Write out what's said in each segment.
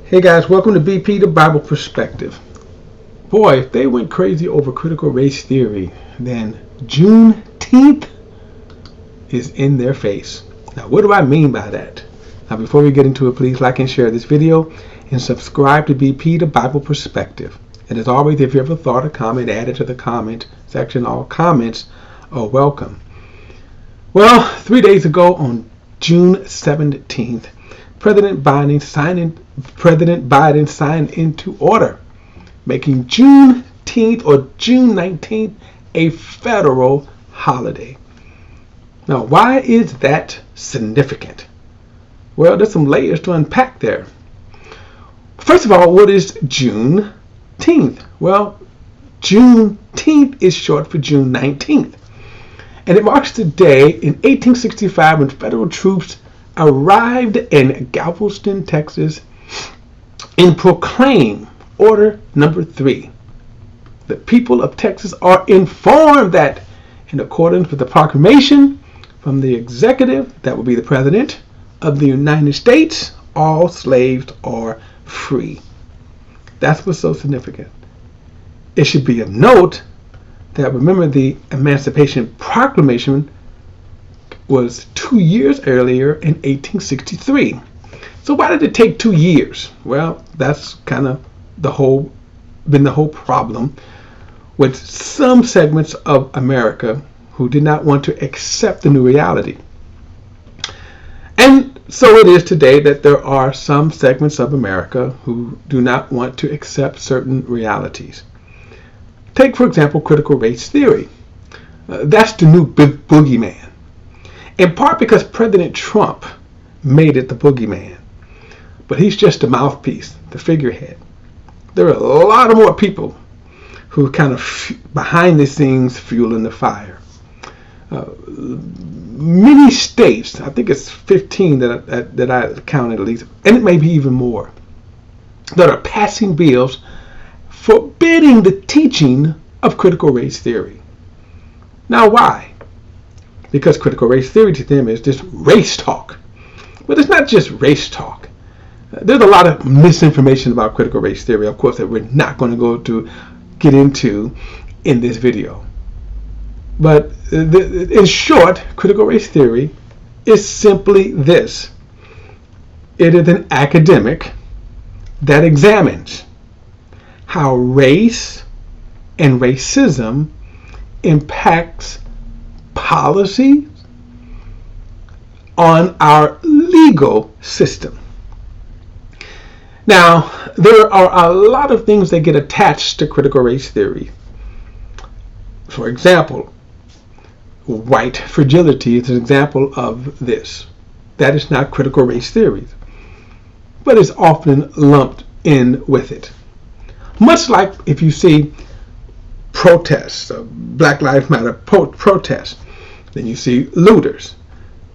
Hey guys, welcome to BP, the Bible Perspective. Boy, if they went crazy over critical race theory, then Juneteenth is in their face. Now, what do I mean by that? Now, before we get into it, please like and share this video and subscribe to BP, the Bible Perspective. And as always, if you have a thought or comment, add it to the comment section. All comments are welcome. Well, 3 days ago on June 17th, President Biden signed into order, making Juneteenth or June 19th a federal holiday. Now, why is that significant? Well, there's some layers to unpack there. First of all, what is Juneteenth? Well, Juneteenth is short for June 19th. And it marks the day in 1865 when federal troops arrived in Galveston, Texas, and proclaimed Order Number 3. The people of Texas are informed that, in accordance with the proclamation from the executive, that will be the President of the United States, all slaves are free. That's what's so significant. It should be of note that, remember, the Emancipation Proclamation was 2 years earlier in 1863. So why did it take 2 years? Well, that's kind of been the whole problem with some segments of America who did not want to accept the new reality. And so it is today that there are some segments of America who do not want to accept certain realities. Take, for example, critical race theory. That's the new big boogeyman. In part because President Trump made it the boogeyman. But he's just the mouthpiece, the figurehead. There are a lot of more people who are kind of behind the scenes fueling the fire. Many states, I think it's 15 that I counted at least, and it may be even more, that are passing bills forbidding the teaching of critical race theory. Now, why? Because critical race theory to them is just race talk. But it's not just race talk. There's a lot of misinformation about critical race theory, of course, that we're not going to get into in this video. But in short, critical race theory is simply this. It is an academic that examines how race and racism impacts policy on our legal system. Now, there are a lot of things that get attached to critical race theory. For example, white fragility is an example of this. That is not critical race theory, but is often lumped in with it. Much like if you see protests, Black Lives Matter protests, then you see looters.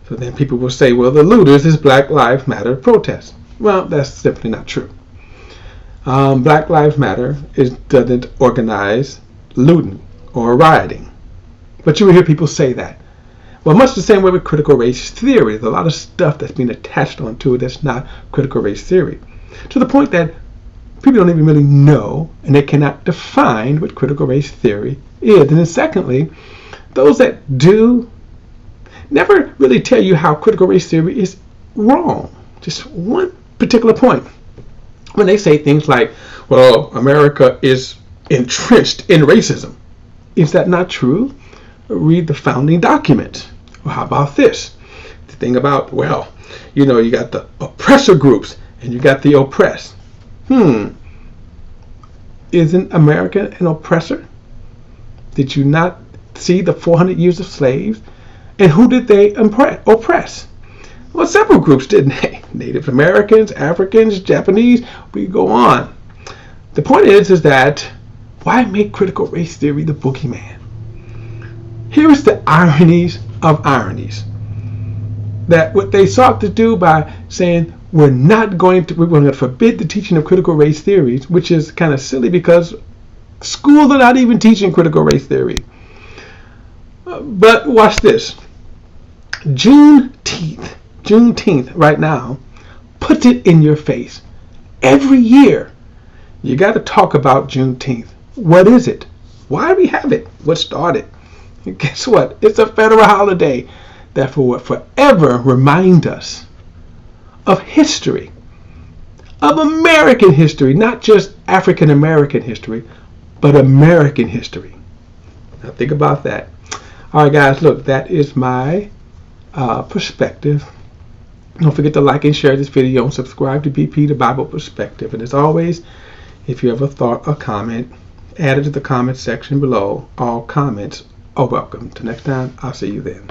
So then people will say, well, the looters is Black Lives Matter protests. Well, that's simply not true. Black Lives Matter doesn't organize looting or rioting. But you will hear people say that. Well, much the same way with critical race theory. There's a lot of stuff that's being attached onto it that's not critical race theory. To the point that people don't even really know, and they cannot define what critical race theory is. And then secondly, those that do never really tell you how critical race theory is wrong. Just one particular point. When they say things like, well, America is entrenched in racism. Is that not true? Read the founding documents. Well, how about this? The thing about, well, you got the oppressor groups and you got the oppressed. Isn't America an oppressor? Did you not see the 400 years of slaves? And who did they oppress? Well, several groups, didn't they? Native Americans, Africans, Japanese, we go on. The point is that why make critical race theory the boogeyman? Here is the ironies of ironies. That what they sought to do by saying we're going to forbid the teaching of critical race theories, which is kind of silly because schools are not even teaching critical race theory. But watch this. Juneteenth right now puts it in your face. Every year, you got to talk about Juneteenth. What is it? Why do we have it? What started? And guess what? It's a federal holiday that will forever remind us of history, of American history, not just African American history, but American history. Now think about that. All right, guys, look, that is my perspective. Don't forget to like and share this video and subscribe to BP, the Bible Perspective. And as always, if you have a thought or comment, add it to the comment section below. All comments are welcome. Till next time, I'll see you then.